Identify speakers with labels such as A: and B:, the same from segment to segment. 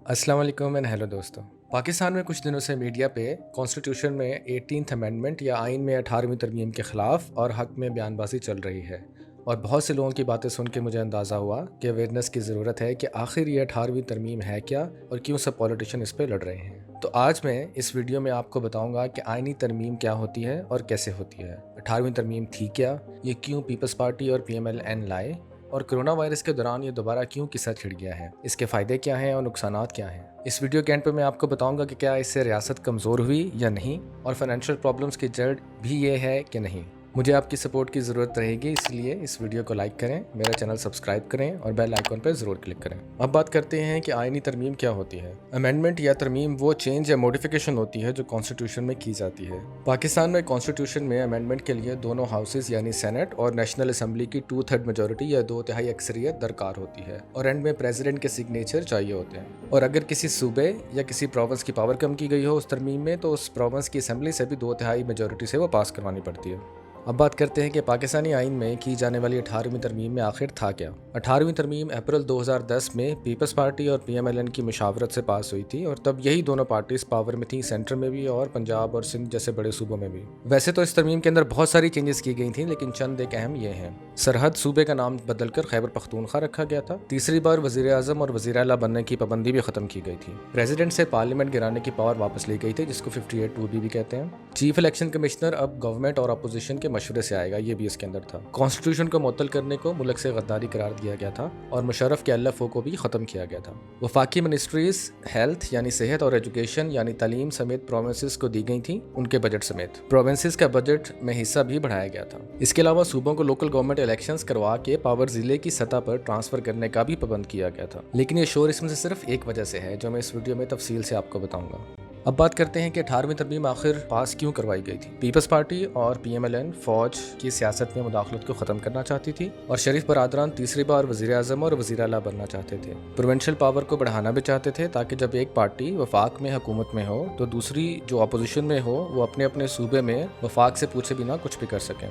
A: अस्सलाम वालेकुम and hello दोस्तों। पाकिस्तान में कुछ दिनों से मीडिया पे कॉन्स्टिट्यूशन में 18th अमेंडमेंट या आइन में 18वीं तरमीम के ख़िलाफ़ और हक़ में बयानबाजी चल रही है और बहुत से लोगों की बातें सुन के मुझे अंदाज़ा हुआ कि अवेयरनेस की ज़रूरत है कि आखिर ये 18वीं तरमीम है क्या और क्यों सब पॉलिटिशियन इस पर लड़ रहे हैं। तो आज मैं इस वीडियो में आपको बताऊंगा कि आइनी तरमीम क्या होती है और कैसे होती है, 18वीं तरमीम थी क्या, ये क्यों पीपल्स पार्टी और PMLN लाए और कोरोना वायरस के दौरान ये दोबारा क्यों किस्सा छिड़ गया है, इसके फ़ायदे क्या हैं और नुकसानात क्या हैं। इस वीडियो के एंड पे मैं आपको बताऊंगा कि क्या इससे रियासत कमज़ोर हुई या नहीं और फाइनेंशियल प्रॉब्लम्स की जड़ भी ये है कि नहीं। मुझे आपकी सपोर्ट की ज़रूरत रहेगी, इसलिए इस वीडियो को लाइक करें, मेरा चैनल सब्सक्राइब करें और बेल आइकन पर ज़रूर क्लिक करें। अब बात करते हैं कि आइनी तरमीम क्या होती है। अमेंडमेंट या तरमीम वो चेंज या मॉडिफिकेशन होती है जो कॉन्स्टिट्यूशन में की जाती है। पाकिस्तान में कॉन्स्टिट्यूशन में अमेंडमेंट के लिए दोनों हाउसेज यानी सेनेट और नेशनल असम्बली की 2/3 मेजोरिटी या 2/3 अक्सरियत दरकार होती है और एंड में प्रेसिडेंट के सिग्नेचर चाहिए होते हैं। और अगर किसी सूबे या किसी प्रोविंस की पावर कम की गई हो उस तरमीम में, तो उस प्रोविंस की असम्बली से भी 2/3 मेजोरिटी से वो पास करवानी पड़ती है। अब बात करते हैं कि पाकिस्तानी आइन में की जाने वाली 18वीं तरमीम में आखिर था क्या। 18वीं तरमीम अप्रैल 2010 में पीपल्स पार्टी और PMLN की मुशावरत से पास हुई थी और तब यही दोनों पार्टीज पावर में थी, सेंटर में भी और पंजाब और सिंध जैसे बड़े सूबों में भी। वैसे तो इस तरमीम के अंदर बहुत सारी चेंजेस की गई थी, लेकिन चंद एक अहम ये हैं। सरहद सूबे का नाम बदलकर खैबर पख्तूनख्वा रखा गया था। तीसरी बार वज़ीर आज़म और वज़ीर आला बनने की पाबंदी भी खत्म की गई थी। प्रेसिडेंट से पार्लियामेंट गिराने की पावर वापस ली गई थी, जिसको 58(2) भी कहते हैं। चीफ इलेक्शन कमिश्नर अब गवर्नमेंट और अपोजिशन के मशवरे से आएगा, ये भी इसके अंदर था। कॉन्स्टिट्यूशन को मुअत्तल करने को मुल्क से गद्दारी करार दिया गया था और मुशर्रफ के LFO को भी ख़त्म किया गया था। वफाकी मिनिस्ट्रीज हेल्थ यानी सेहत और एजुकेशन यानी तालीम समेत प्रोविंसेस को दी गई थी, उनके बजट समेत। प्रोविंसेस का बजट में हिस्सा भी बढ़ाया गया था। इसके अलावा सूबों को लोकल गवर्नमेंट इलेक्शंस करवा के पावर ज़िले की सतह पर ट्रांसफ़र करने का भी पाबंद किया गया था। लेकिन ये शोर इसमें से सिर्फ एक वजह से है जो मैं इस वीडियो में तफसील से आपको बताऊंगा। अब बात करते हैं कि 18वीं तरमीम आखिर पास क्यों करवाई गई थी। पीपल्स पार्टी और PMLN फौज की सियासत में मुदाखलत को ख़त्म करना चाहती थी और शरीफ बरादरान तीसरी बार वज़ीर आज़म और वज़ीर आला बनना चाहते थे। प्रोविंशियल पावर को बढ़ाना भी चाहते थे ताकि जब एक पार्टी वफाक में हुकूमत में हो तो दूसरी जो अपोजिशन में हो वो अपने अपने सूबे में वफाक से पूछे बिना कुछ भी कर सकें।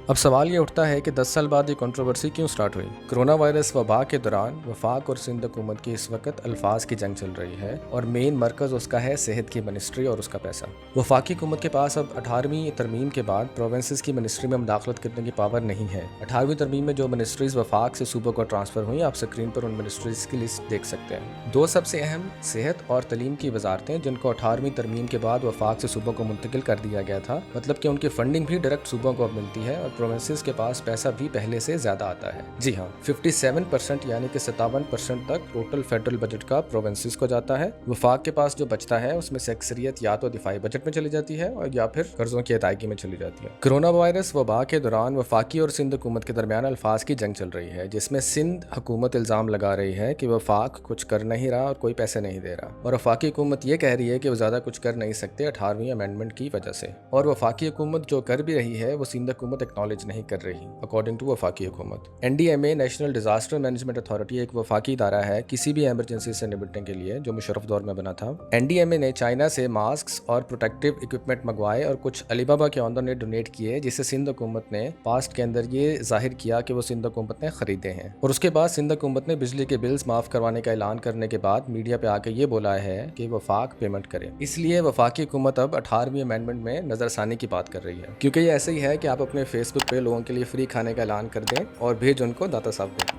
A: अब सवाल ये उठता है कि 10 साल बाद ये कंट्रोवर्सी क्यों स्टार्ट हुई। कोरोना वायरस वबा के दौरान वफाक और सिंध हुकूमत की इस वक्त अल्फाज की जंग चल रही है और मेन मरकज़ उसका है सेहत की मिनिस्ट्री और उसका पैसा। वफाकी हुकूमत के पास अब 18वीं तरमीम के बाद प्रोविंसेस की मिनिस्ट्री में मुदाखलत करने की पावर नहीं है। 18वीं तरमीम में जो मिनिस्ट्रीज वफाक से सूबों को ट्रांसफ़र हुई, आप स्क्रीन पर उन मिनिस्ट्रीज की लिस्ट देख सकते हैं। दो सबसे अहम सेहत और तलीम की वजारतें जिनको 18वीं तरमीम के बाद वफाक से सूबों को मुंतकिल कर दिया गया था, मतलब कि उनकी फंडिंग भी डायरेक्ट सूबों को अब मिलती है और प्रोविंसेस के पास पैसा भी पहले से ज्यादा आता है। जी हाँ, 57% यानी कि 57% तक टोटल फेडरल बजट का प्रोविंसेस को जाता है। वफाक के पास जो बचता है उसमें से अक्सरियत या तो दिफाई बजट में चली जाती है और या फिर कर्जों की अदायगी में चली जाती है। कोरोना वायरस वबा के दौरान वफाकी और सिंध हुकूमत के दरमियान अल्फाज की जंग चल रही है, जिसमें सिंध हुकूमत इल्जाम लगा रही है कि वफाक कुछ कर नहीं रहा और कोई पैसे नहीं दे रहा, और वफाकी हुकूमत ये कह रही है कि वो ज्यादा कुछ कर नहीं सकते 18वीं अमेंडमेंट की वजह से। और वफाकी हुकूमत जो कर भी रही है वो सिंध हुकूमत एक्नॉलेज नहीं कर रही। अकॉर्डिंग टू वफाकी हुकूमत, NDMA national disaster management authority एक वफाकी इदारा है किसी भी एमरजेंसी से निपटने के लिए, जो मुशर्रफ दौर में बना था। NDMA ने चाइना से मास्क और प्रोटेक्टिव इक्विपमेंट मंगवाए और कुछ अलीबाबा के ऑनर ने डोनेट किए, जिसे सिंध हुकूमत ने पास्ट के अंदर ये जाहिर किया कि वो सिंध हुकूमत ने खरीदे हैं। और उसके बाद सिंध हुकूमत ने बिजली के बिल्स माफ करवाने का ऐलान करने के बाद मीडिया पे आके ये बोला है कि वफाक पेमेंट करे। इसलिए वफाकी हुकूमत अब 18वीं अमेंडमेंट में नजरसानी की बात कर रही है, क्योंकि ये ऐसे ही है कि आप अपने फेसबुक पे लोगों के लिए फ्री खाने का ऐलान कर दें और भेज उनको दाता साहब दें।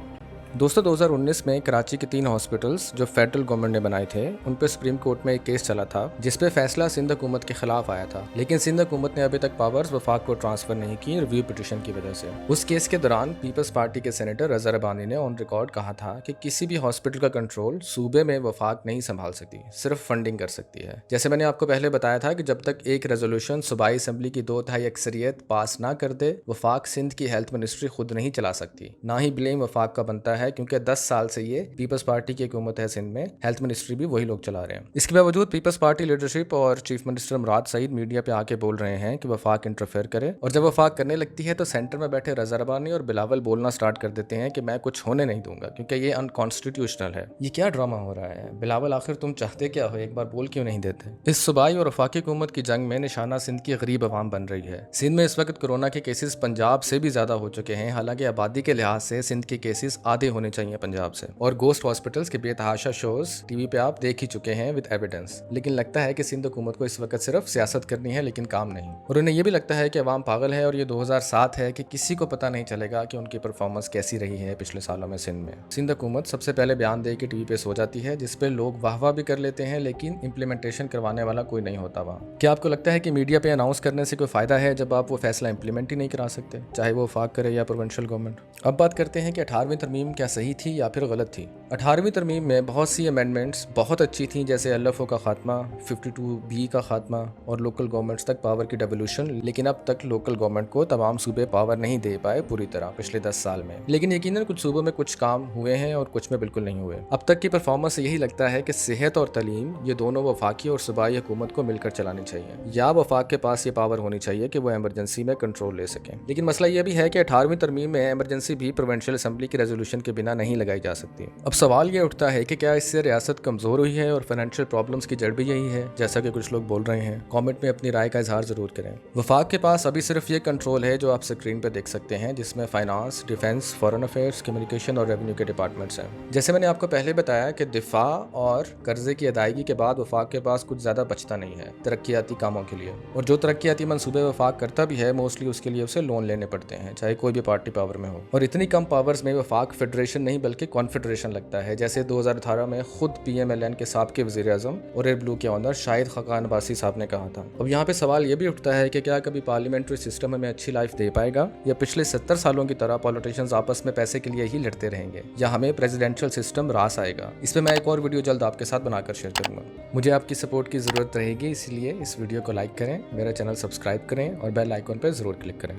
A: दोस्तों, 2019 में कराची के 3 हॉस्पिटल्स जो फेडरल गवर्नमेंट ने बनाए थे, उन पर सुप्रीम कोर्ट में एक केस चला था जिसपे फैसला सिंध हुकूमत के खिलाफ आया था, लेकिन सिंध हुकूमत ने अभी तक पावर्स वफाक को ट्रांसफर नहीं की रिव्यू पिटीशन की वजह से। उस केस के दौरान पीपल्स पार्टी के सेनेटर रजा रबानी ने ऑन रिकॉर्ड कहा था कि किसी भी हॉस्पिटल का कंट्रोल सूबे में वफाक नहीं संभाल सकती, सिर्फ फंडिंग कर सकती है। जैसे मैंने आपको पहले बताया था कि जब तक एक रेजोल्यूशन सूबाई असम्बली की 2/3 अक्सरियत पास ना कर दे, वफाक सिंध की हेल्थ मिनिस्ट्री खुद नहीं चला सकती। ना ही ब्लेम वफाक का बनता है, क्योंकि 10 साल से ये पीपल्स पार्टी की हुकूमत है सिंध में, हेल्थ मिनिस्ट्री भी वही लोग चला रहे हैं। इसके बावजूद पीपल्स पार्टी लीडरशिप और चीफ मिनिस्टर मुराद सईद मीडिया पे आके बोल रहे हैं कि वफाक इंटरफेयर करे, और जब वफाक करने लगती है तो सेंटर में बैठे रजा रबानी और बिलावल बोलना स्टार्ट कर देते हैं कि मैं कुछ होने नहीं दूंगा क्योंकि ये अनकॉन्स्टिट्यूशनल है। ये क्या ड्रामा हो रहा है? बिलावल, आखिर तुम चाहते क्या हो? एक बार बोल क्यों नहीं देते? इस सूबाई और वफाकी हुकूमत की जंग में निशाना सिंध की गरीब आवाम बन रही है। सिंध में इस वक्त कोरोना के केसेस पंजाब से भी ज्यादा हो चुके हैं, हालांकि आबादी के लिहाज से सिंध के केसेस आधे होनी चाहिए पंजाब से। और गोस्ट हॉस्पिटल्स के बेतहाशा शोज टीवी पे आप देख ही चुके हैं विद एविडेंस। लेकिन लगता है कि सिंध हुकूमत को इस वक्त सिर्फ सियासत करनी है, लेकिन काम नहीं। और उन्हें यह भी लगता है कि अवाम पागल है और ये 2007 है कि किसी को पता नहीं चलेगा कि उनकी परफॉर्मेंस कैसी रही है पिछले सालों में सिंध में। सिंध हुकूमत सबसे पहले बयान दे के टीवी पे सो जाती है, जिसपे लोग वाह भी कर लेते हैं, लेकिन इम्प्लीमेंटेशन करवाने वाला कोई नहीं होता वहाँ। क्या आपको लगता है कि मीडिया पे अनाउंस करने से कोई फायदा है जब आप वो फैसला इंप्लीमेंट ही नहीं करा सकते, चाहे वो वफाक करे या प्रोविंशियल गवर्नमेंट? अब बात करते हैं कि 18वीं तरमीम क्या सही थी या फिर गलत थी। 18वीं तरमीम में बहुत सी अमेंडमेंट्स बहुत अच्छी थी, जैसे LFO का खात्मा, 52B का खात्मा और लोकल गवर्नमेंट्स तक पावर की डेवोल्यूशन। लेकिन अब तक लोकल गवर्नमेंट को तमाम सूबे पावर नहीं दे पाए पूरी तरह पिछले 10 साल में। लेकिन यकीनन कुछ सूबों में कुछ काम हुए हैं और कुछ में बिल्कुल नहीं हुए। अब तक की परफॉर्मेंस से यही लगता है कि सेहत और तालीम ये दोनों वफाकी और सूबाई हुकूमत को मिलकर चलानी चाहिए, या वफाक के पास ये पावर होनी चाहिए कि वो एमरजेंसी में कंट्रोल ले सकें। लेकिन मसला ये भी है कि 18वीं तरमीम में एमरजेंसी भी प्रोविंशियल असेंबली की रेजोल्यूशन के बिना नहीं लगाई जा सकती। अब सवाल ये उठता है कि क्या इससे रियासत कमजोर हुई है और फाइनेंशियल प्रॉब्लम्स की जड़ भी यही है, जैसा कि कुछ लोग बोल रहे हैं। कमेंट में अपनी राय का इजहार जरूर करें। वफाक के पास अभी सिर्फ ये कंट्रोल है जो आप स्क्रीन पे देख सकते हैं, जिसमें finance, defence, foreign affairs, communication और रेवेन्यू के डिपार्टमेंट्स हैं। जैसे मैंने आपको पहले बताया कि दिफा और कर्जे की अदायगी के बाद वफाक के पास कुछ ज्यादा बचता नहीं है तरक्याती कामों के लिए। और जो तरक्याती मंसूबे वफाक करता भी है, मोस्टली उसके लिए उसे लोन लेने पड़ते हैं, चाहे कोई भी पार्टी पावर में हो। और इतनी कम पावर्स में वफाक फेडरेशन नहीं बल्कि कॉन्फेडरेशन लगता है, जैसे 2018 में खुद PMLN के साबिक़ वज़ीर आज़म और एयर ब्लू के ऑनर शाहिद खाकान अब्बासी साहब ने कहा था। अब यहाँ पे सवाल ये भी उठता है कि क्या कभी पार्लियामेंट्री सिस्टम हमें अच्छी लाइफ दे पाएगा, या पिछले 70 सालों की तरह पॉलिटिशियंस आपस में पैसे के लिए ही लड़ते रहेंगे, या हमें प्रेसिडेंशियल सिस्टम रास आएगा। इस पर मैं एक और वीडियो जल्द आपके साथ बनाकर शेयर करूंगा। मुझे आपकी सपोर्ट की ज़रूरत रहेगी, इसलिए इस वीडियो को लाइक करें, मेरा चैनल सब्सक्राइब करें और बेल आइकॉन पर ज़रूर क्लिक करें।